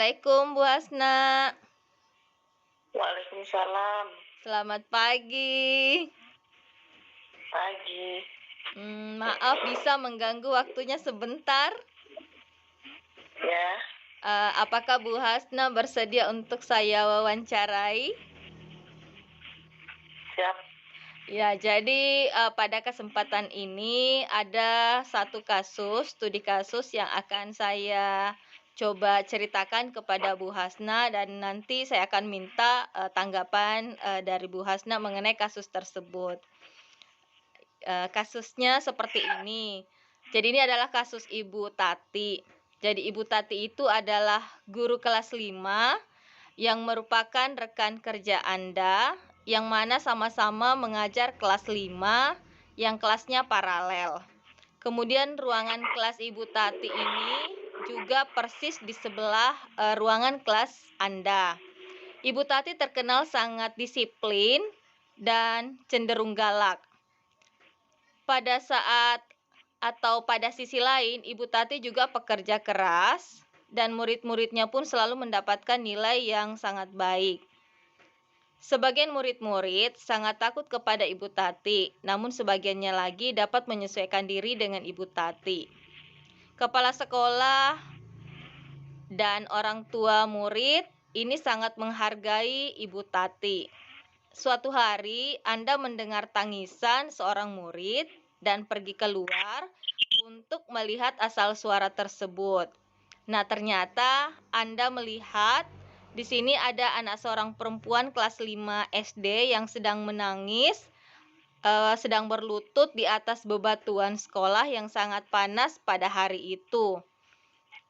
Assalamualaikum Bu Hasna. Waalaikumsalam. Selamat pagi. Pagi. Maaf bisa mengganggu waktunya sebentar. Ya, Apakah Bu Hasna bersedia untuk saya wawancarai? siap. Ya, jadi pada kesempatan ini ada satu studi kasus yang akan saya coba ceritakan kepada Bu Hasna dan nanti saya akan minta tanggapan dari Bu Hasna mengenai kasus tersebut. Kasusnya seperti ini. Jadi ini adalah kasus Ibu Tati. Jadi Ibu Tati itu adalah guru kelas 5 yang merupakan rekan kerja Anda, yang mana sama-sama mengajar kelas 5 yang kelasnya paralel. Kemudian ruangan kelas Ibu Tati ini juga persis di sebelah ruangan kelas Anda. Ibu Tati terkenal sangat disiplin dan cenderung galak. Pada sisi lain, Ibu Tati juga pekerja keras dan murid-muridnya pun selalu mendapatkan nilai yang sangat baik. Sebagian murid-murid sangat takut kepada Ibu Tati, namun sebagiannya lagi dapat menyesuaikan diri dengan Ibu Tati. Kepala sekolah dan orang tua murid ini sangat menghargai Ibu Tati. Suatu hari, Anda mendengar tangisan seorang murid dan pergi keluar untuk melihat asal suara tersebut. Nah, ternyata Anda melihat di sini ada anak seorang perempuan kelas 5 SD yang sedang menangis, sedang berlutut di atas bebatuan sekolah yang sangat panas pada hari itu.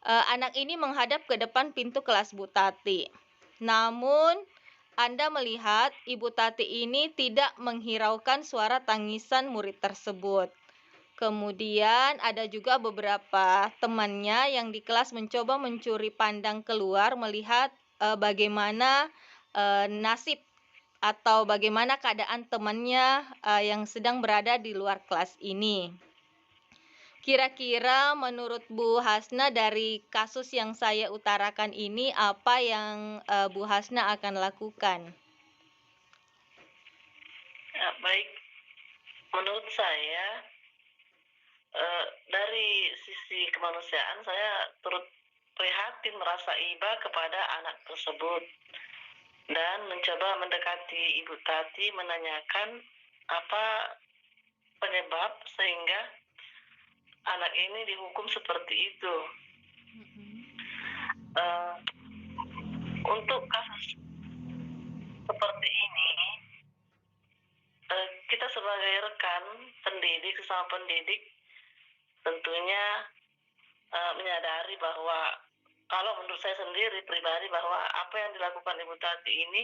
Anak ini menghadap ke depan pintu kelas Bu Tati. Namun, Anda melihat Ibu Tati ini tidak menghiraukan suara tangisan murid tersebut. Kemudian ada juga beberapa temannya yang di kelas mencoba mencuri pandang keluar melihat bagaimana nasib atau bagaimana keadaan temannya yang sedang berada di luar kelas ini. Kira-kira menurut Bu Hasna dari kasus yang saya utarakan ini apa yang Bu Hasna akan lakukan? Ya, baik. Menurut saya, dari sisi kemanusiaan, saya turut prihatin merasa iba kepada anak tersebut dan mencoba mendekati Ibu Tati menanyakan apa penyebab sehingga anak ini dihukum seperti itu. Untuk kasus seperti ini, kita sebagai rekan pendidik, sesama pendidik, tentunya menyadari bahwa kalau menurut saya sendiri pribadi bahwa apa yang dilakukan Ibu Tati ini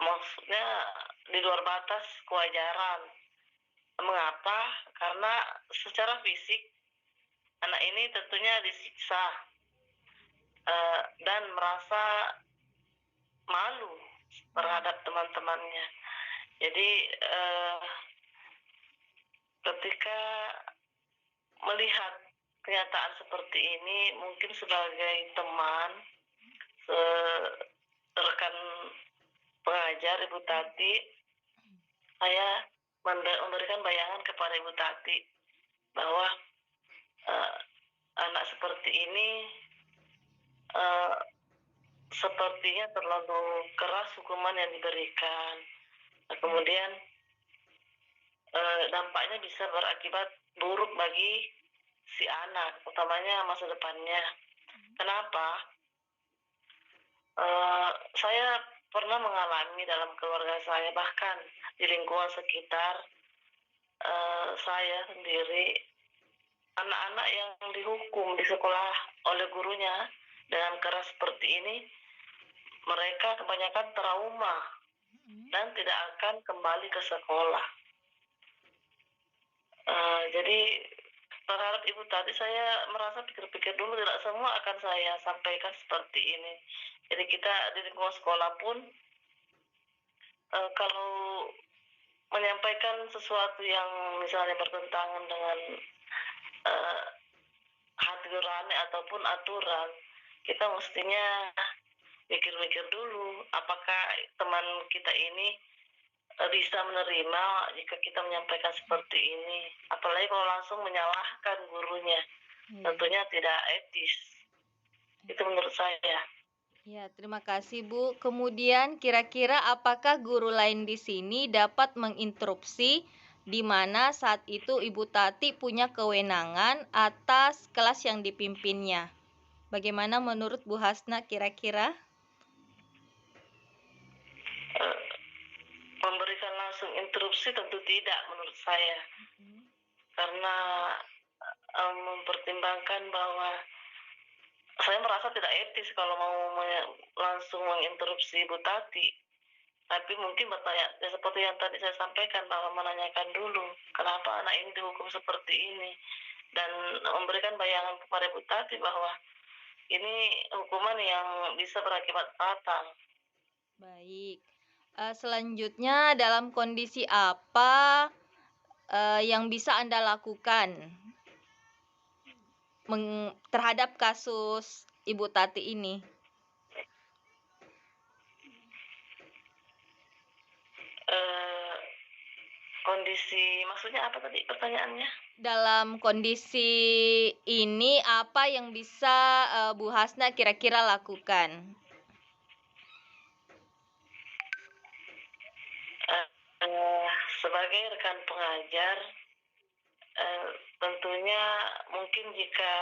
maksudnya di luar batas kewajaran. Mengapa? Karena secara fisik anak ini tentunya disiksa dan merasa malu terhadap teman-temannya. Jadi ketika melihat kenyataan seperti ini, mungkin sebagai teman, rekan pengajar Ibu Tati, saya memberikan bayangan kepada Ibu Tati bahwa anak seperti ini sepertinya terlalu keras hukuman yang diberikan. Kemudian dampaknya bisa berakibat buruk bagi si anak, utamanya masa depannya. Kenapa? Saya pernah mengalami dalam keluarga saya, bahkan di lingkungan sekitar saya sendiri, anak-anak yang dihukum di sekolah oleh gurunya dengan keras seperti ini, mereka kebanyakan trauma dan tidak akan kembali ke sekolah. Jadi terhadap Ibu Tati saya merasa pikir-pikir dulu, tidak semua akan saya sampaikan seperti ini. Jadi kita di lingkungan sekolah pun kalau menyampaikan sesuatu yang misalnya bertentangan dengan hati nurani ataupun aturan, kita mestinya mikir-mikir dulu apakah teman kita ini bisa menerima jika kita menyampaikan seperti ini. Apalagi kalau langsung menyalahkan gurunya, tentunya tidak etis. Itu menurut saya. Ya, terima kasih Bu. Kemudian kira-kira apakah guru lain di sini dapat menginterupsi di mana saat itu Ibu Tati punya kewenangan atas kelas yang dipimpinnya? Bagaimana menurut Bu Hasna kira-kira? Memberikan langsung interupsi tentu tidak menurut saya. Karena mempertimbangkan bahwa saya merasa tidak etis kalau mau langsung menginterupsi Ibu Tati. Tapi mungkin bertanya, ya seperti yang tadi saya sampaikan, bahwa menanyakan dulu kenapa anak ini dihukum seperti ini, dan memberikan bayangan kepada Ibu Tati bahwa ini hukuman yang bisa berakibat fatal. Baik. Selanjutnya dalam kondisi apa yang bisa Anda lakukan terhadap kasus Ibu Tati ini? Kondisi, maksudnya apa tadi pertanyaannya? Dalam kondisi ini apa yang bisa Bu Hasna kira-kira lakukan? Sebagai rekan pengajar, tentunya mungkin jika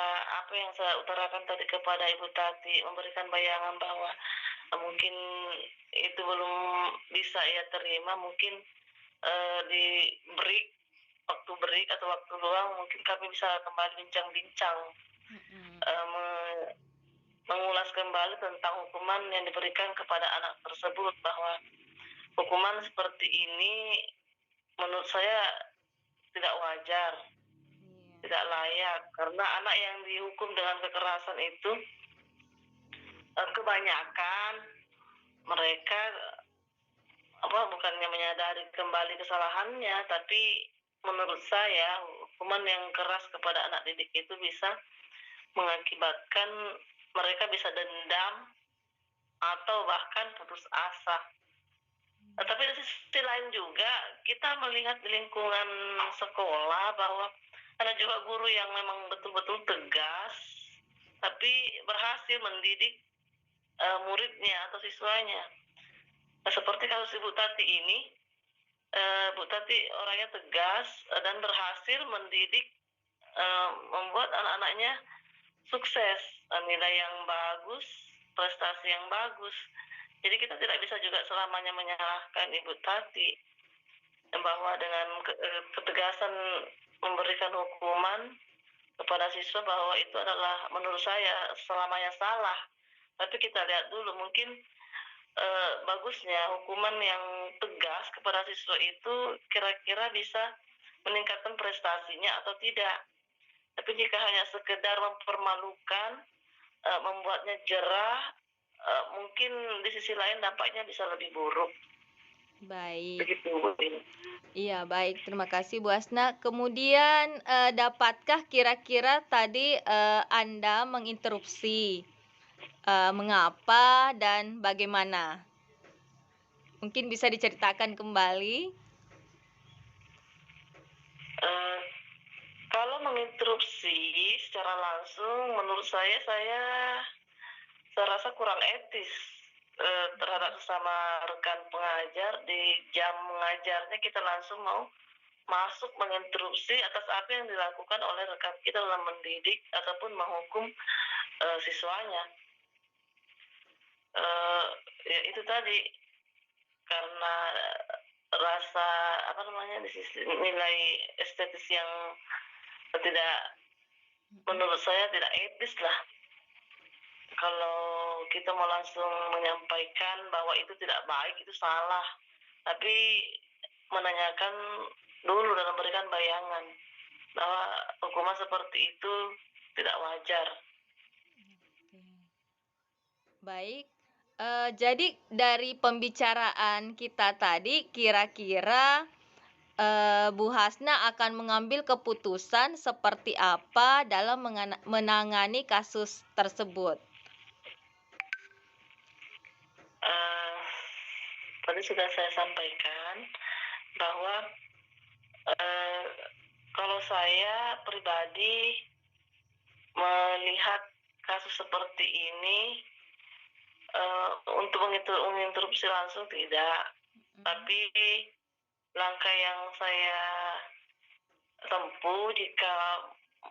apa yang saya utarakan tadi kepada Ibu Tati memberikan bayangan bahwa mungkin itu belum bisa ia terima, mungkin di break, waktu break atau waktu luang mungkin kami bisa kembali bincang-bincang, mengulas kembali tentang hukuman yang diberikan kepada anak tersebut, bahwa hukuman seperti ini menurut saya tidak wajar, tidak layak, karena anak yang dihukum dengan kekerasan itu kebanyakan mereka bukannya menyadari kembali kesalahannya, tapi menurut saya hukuman yang keras kepada anak didik itu bisa mengakibatkan mereka bisa dendam atau bahkan putus asa. Tapi di sisi lain juga kita melihat di lingkungan sekolah bahwa ada juga guru yang memang betul-betul tegas, tapi berhasil mendidik muridnya atau siswanya. Seperti kasus Ibu Tati ini, Bu Tati orangnya tegas dan berhasil mendidik, membuat anak-anaknya sukses, nilai yang bagus, prestasi yang bagus. Jadi kita tidak bisa juga selamanya menyalahkan Ibu Tati, bahwa dengan ketegasan memberikan hukuman kepada siswa bahwa itu adalah menurut saya selamanya salah. Tapi kita lihat dulu, mungkin bagusnya hukuman yang tegas kepada siswa itu kira-kira bisa meningkatkan prestasinya atau tidak. Tapi jika hanya sekedar mempermalukan, membuatnya jerah, mungkin di sisi lain dampaknya bisa lebih buruk. Baik. Begitu. Iya, baik. Terima kasih Bu Hasna. Kemudian dapatkah kira-kira tadi Anda menginterupsi mengapa dan bagaimana? Mungkin bisa diceritakan kembali. Kalau menginterupsi secara langsung, menurut saya rasa kurang etis terhadap sesama rekan pengajar. Di jam mengajarnya kita langsung mau masuk menginterupsi atas apa yang dilakukan oleh rekan kita dalam mendidik ataupun menghukum siswanya. Ya itu tadi, karena rasa di sisi nilai estetis yang tidak, menurut saya tidak etis lah kalau kita mau langsung menyampaikan bahwa itu tidak baik, itu salah, tapi menanyakan dulu dan memberikan bayangan bahwa hukuman seperti itu tidak wajar. Baik, jadi dari pembicaraan kita tadi kira-kira Bu Hasna akan mengambil keputusan seperti apa dalam menangani kasus tersebut? Eh, Tadi sudah saya sampaikan bahwa eh, kalau saya pribadi melihat kasus seperti ini, untuk menginterupsi langsung tidak, tapi langkah yang saya tempuh jika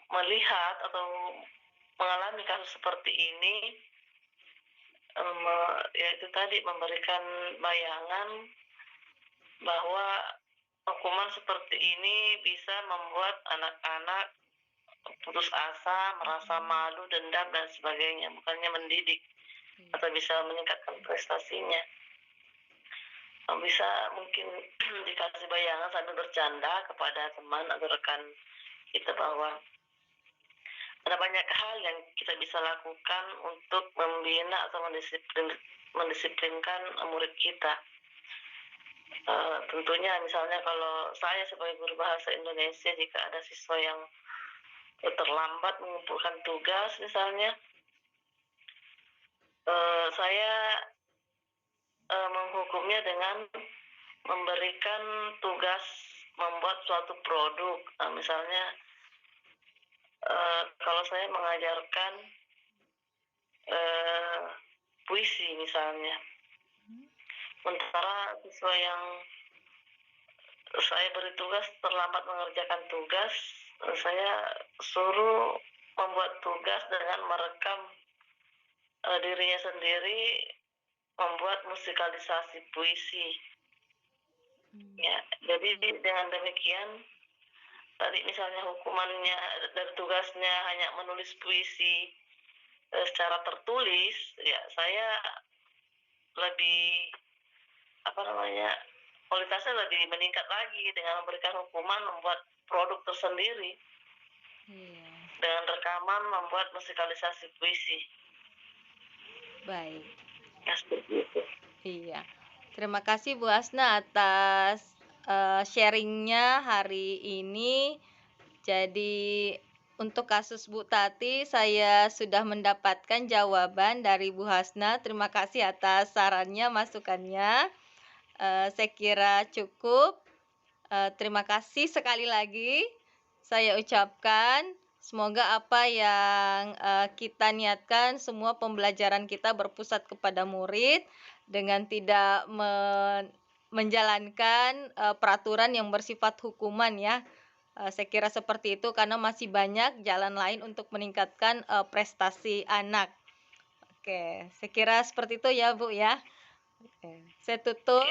melihat atau mengalami kasus seperti ini, yaitu tadi memberikan bayangan bahwa hukuman seperti ini bisa membuat anak-anak putus asa, merasa malu, dendam, dan sebagainya, bukannya mendidik atau bisa meningkatkan prestasinya. Bisa mungkin dikasih bayangan sambil bercanda kepada teman atau rekan kita bahwa ada banyak hal yang kita bisa lakukan untuk membina atau mendisiplinkan murid kita. Tentunya misalnya kalau saya sebagai guru bahasa Indonesia, jika ada siswa yang terlambat mengumpulkan tugas misalnya, saya menghukumnya dengan memberikan tugas membuat suatu produk. Misalnya kalau saya mengajarkan puisi misalnya, sementara siswa yang saya beri tugas terlambat mengerjakan tugas, saya suruh membuat tugas dengan merekam dirinya sendiri membuat musikalisasi puisi. Ya, jadi dengan demikian tadi misalnya hukumannya dari tugasnya hanya menulis puisi secara tertulis, ya saya lebih kualitasnya lebih meningkat lagi dengan memberikan hukuman membuat produk tersendiri. Dengan rekaman membuat musikalisasi puisi. Baik. Ya, seperti itu. Iya. Terima kasih Bu Hasna atas sharingnya hari ini. Jadi untuk kasus Bu Tati saya sudah mendapatkan jawaban dari Bu Hasna. Terima kasih atas sarannya, masukannya. Saya kira cukup. Terima kasih sekali lagi saya ucapkan. Semoga apa yang kita niatkan, semua pembelajaran kita berpusat kepada murid dengan tidak menjalankan peraturan yang bersifat hukuman ya. Saya kira seperti itu karena masih banyak jalan lain untuk meningkatkan prestasi anak. Oke, saya kira seperti itu ya Bu ya. Oke, saya tutup.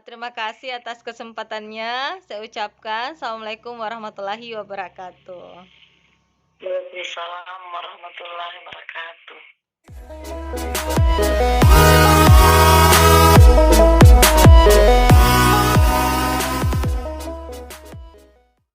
Terima kasih atas kesempatannya. Saya ucapkan Assalamualaikum warahmatullahi wabarakatuh. Waalaikumsalam warahmatullahi wabarakatuh.